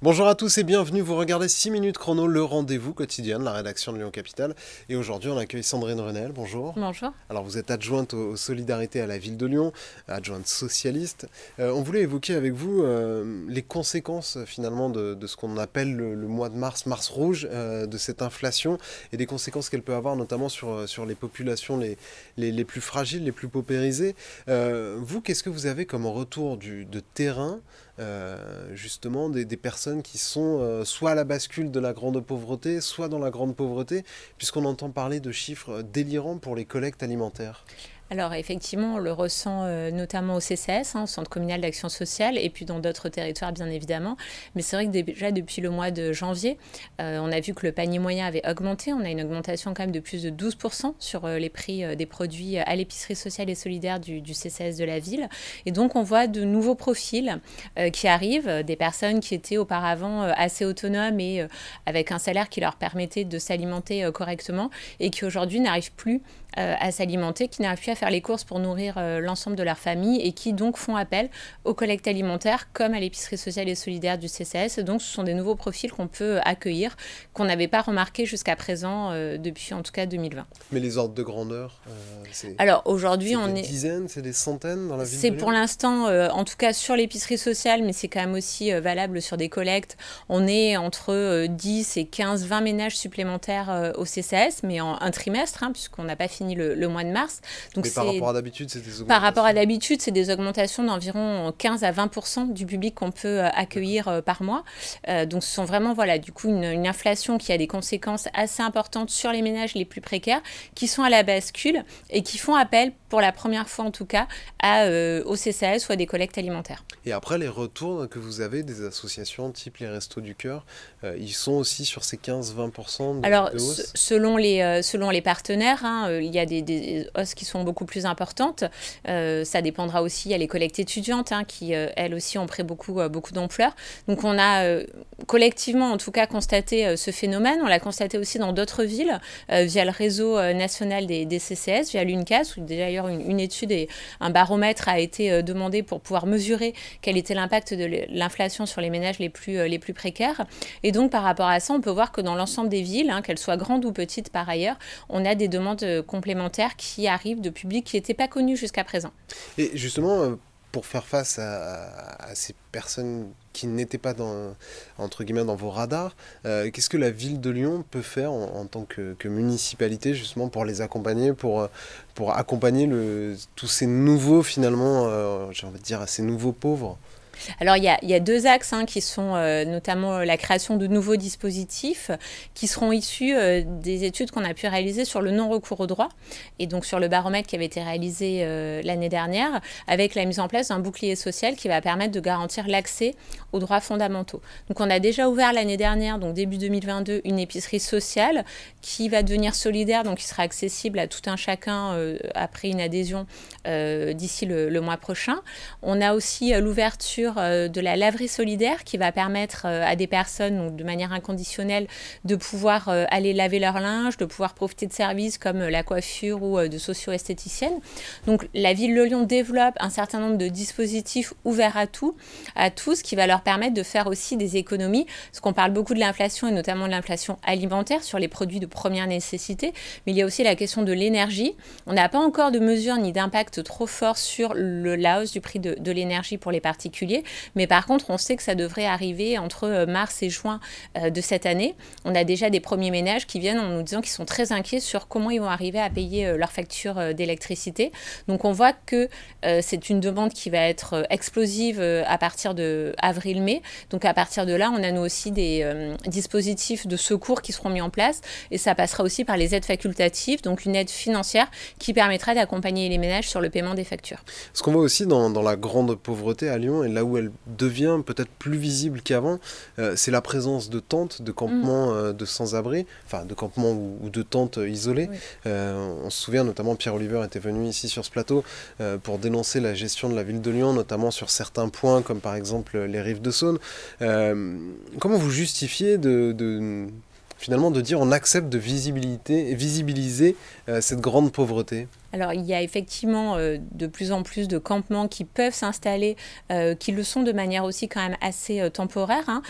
Bonjour à tous et bienvenue, vous regardez 6 minutes chrono, le rendez-vous quotidien de la rédaction de Lyon Capitale. Et aujourd'hui on accueille Sandrine Renel, bonjour. Bonjour. Alors vous êtes adjointe aux solidarités à la ville de Lyon, adjointe socialiste. On voulait évoquer avec vous les conséquences finalement de ce qu'on appelle le mois de mars, mars rouge, de cette inflation et des conséquences qu'elle peut avoir notamment sur les populations les plus fragiles, les plus paupérisées. Vous, qu'est-ce que vous avez comme retour de terrain justement des personnes qui sont soit à la bascule de la grande pauvreté, soit dans la grande pauvreté, puisqu'on entend parler de chiffres délirants pour les collectes alimentaires. Alors effectivement, on le ressent notamment au CCS, au Centre communal d'action sociale, et puis dans d'autres territoires bien évidemment. Mais c'est vrai que déjà depuis le mois de janvier, on a vu que le panier moyen avait augmenté. On a une augmentation quand même de plus de 12% sur les prix des produits à l'épicerie sociale et solidaire du CCS de la ville. Et donc on voit de nouveaux profils qui arrivent, des personnes qui étaient auparavant assez autonomes et avec un salaire qui leur permettait de s'alimenter correctement et qui aujourd'hui n'arrivent plus à s'alimenter, qui n'arrivent plus à faire les courses pour nourrir l'ensemble de leur famille et qui donc font appel aux collectes alimentaires comme à l'épicerie sociale et solidaire du CCS. Et donc ce sont des nouveaux profils qu'on peut accueillir, qu'on n'avait pas remarqué jusqu'à présent depuis en tout cas 2020. Mais les ordres de grandeur, Alors aujourd'hui c'est on des est... dizaines, c'est des centaines dans la ville C'est de pour Lyon? l'instant, en tout cas sur l'épicerie sociale, mais c'est quand même aussi valable sur des collectes. On est entre 10 et 15, 20 ménages supplémentaires au CCS, mais en un trimestre, puisqu'on n'a pas fini le mois de mars. Donc Mais par rapport à d'habitude, c'est des augmentations. par rapport à d'habitude, c'est des augmentations d'environ 15 à 20% du public qu'on peut accueillir par mois. Donc ce sont vraiment, voilà, du coup, une inflation qui a des conséquences assez importantes sur les ménages les plus précaires, qui sont à la bascule et qui font appel, pour la première fois en tout cas, au CCAS ou à des collectes alimentaires. Et après, les retours que vous avez des associations type les Restos du Cœur, ils sont aussi sur ces 15-20% Alors, de hausse? selon les partenaires, il y a des hausses qui sont beaucoup plus importantes. Ça dépendra aussi, il y a les collectes étudiantes qui, elles aussi, ont pris beaucoup d'ampleur. Donc, on a collectivement, en tout cas, constaté ce phénomène. On l'a constaté aussi dans d'autres villes, via le réseau national des CCS, via l'UNCAS, où d'ailleurs une étude et un baromètre a été demandé pour pouvoir mesurer quel était l'impact de l'inflation sur les ménages les plus précaires. Et donc, par rapport à ça, on peut voir que dans l'ensemble des villes, qu'elles soient grandes ou petites par ailleurs, on a des demandes complémentaires qui arrivent de publics qui n'étaient pas connus jusqu'à présent. Et justement, pour faire face à ces personnes qui n'étaient pas entre guillemets, dans vos radars, qu'est-ce que la ville de Lyon peut faire en tant que municipalité justement pour les accompagner, pour accompagner tous ces nouveaux finalement, j'ai envie de dire, ces nouveaux pauvres? Alors, il y a deux axes qui sont notamment la création de nouveaux dispositifs qui seront issus des études qu'on a pu réaliser sur le non-recours au droit et donc sur le baromètre qui avait été réalisé l'année dernière avec la mise en place d'un bouclier social qui va permettre de garantir l'accès aux droits fondamentaux. Donc, on a déjà ouvert l'année dernière, donc début 2022, une épicerie sociale qui va devenir solidaire, donc qui sera accessible à tout un chacun après une adhésion d'ici le mois prochain. On a aussi l'ouverture de la laverie solidaire qui va permettre à des personnes, donc de manière inconditionnelle, de pouvoir aller laver leur linge, de pouvoir profiter de services comme la coiffure ou de socio-esthéticiennes. Donc la ville de Lyon développe un certain nombre de dispositifs ouverts à tous, qui va leur permettre de faire aussi des économies, parce qu'on parle beaucoup de l'inflation et notamment de l'inflation alimentaire sur les produits de première nécessité, mais il y a aussi la question de l'énergie. On n'a pas encore de mesures ni d'impact trop fort sur la hausse du prix de l'énergie pour les particuliers. Mais par contre, on sait que ça devrait arriver entre mars et juin de cette année. On a déjà des premiers ménages qui viennent en nous disant qu'ils sont très inquiets sur comment ils vont arriver à payer leur facture d'électricité. Donc on voit que c'est une demande qui va être explosive à partir de avril-mai. Donc à partir de là, on a nous aussi des dispositifs de secours qui seront mis en place et ça passera aussi par les aides facultatives, donc une aide financière qui permettra d'accompagner les ménages sur le paiement des factures. Ce qu'on voit aussi dans la grande pauvreté à Lyon, et là où elle devient peut-être plus visible qu'avant, c'est la présence de tentes, de campements de sans-abri, enfin de campements ou de tentes isolées. Oui. On se souvient notamment, Pierre Oliver était venu ici sur ce plateau pour dénoncer la gestion de la ville de Lyon, notamment sur certains points comme par exemple les rives de Saône. Comment vous justifiez finalement de dire on accepte de visibiliser cette grande pauvreté? Alors, il y a effectivement de plus en plus de campements qui peuvent s'installer, qui le sont de manière aussi quand même assez temporaire, hein,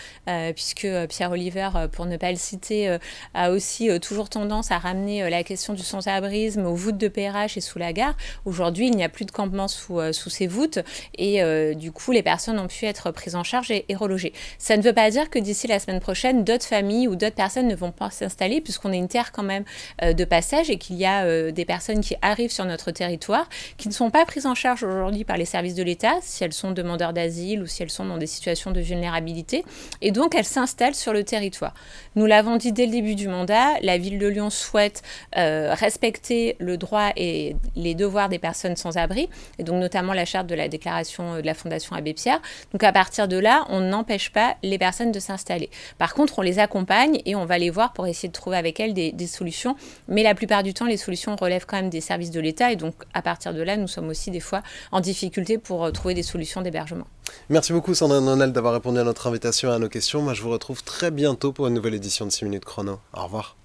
puisque Pierre Oliver, pour ne pas le citer, a aussi toujours tendance à ramener la question du sans-abrisme aux voûtes de PRH et sous la gare. Aujourd'hui, il n'y a plus de campements sous ces voûtes et du coup, les personnes ont pu être prises en charge et relogées. Ça ne veut pas dire que d'ici la semaine prochaine, d'autres familles ou d'autres personnes ne vont pas s'installer, puisqu'on est une terre quand même de passage et qu'il y a des personnes qui arrivent sur notre territoire, qui ne sont pas prises en charge aujourd'hui par les services de l'État, si elles sont demandeurs d'asile ou si elles sont dans des situations de vulnérabilité, et donc elles s'installent sur le territoire. Nous l'avons dit dès le début du mandat, la ville de Lyon souhaite respecter le droit et les devoirs des personnes sans abri, et donc notamment la charte de la déclaration de la Fondation Abbé Pierre. Donc à partir de là, on n'empêche pas les personnes de s'installer. Par contre, on les accompagne et on va les voir pour essayer de trouver avec elles des solutions, mais la plupart du temps, les solutions relèvent quand même des services de l'État, et donc à partir de là, nous sommes aussi des fois en difficulté pour trouver des solutions d'hébergement. Merci beaucoup Sandrine Nonel d'avoir répondu à notre invitation et à nos questions. Moi je vous retrouve très bientôt pour une nouvelle édition de 6 minutes chrono. Au revoir.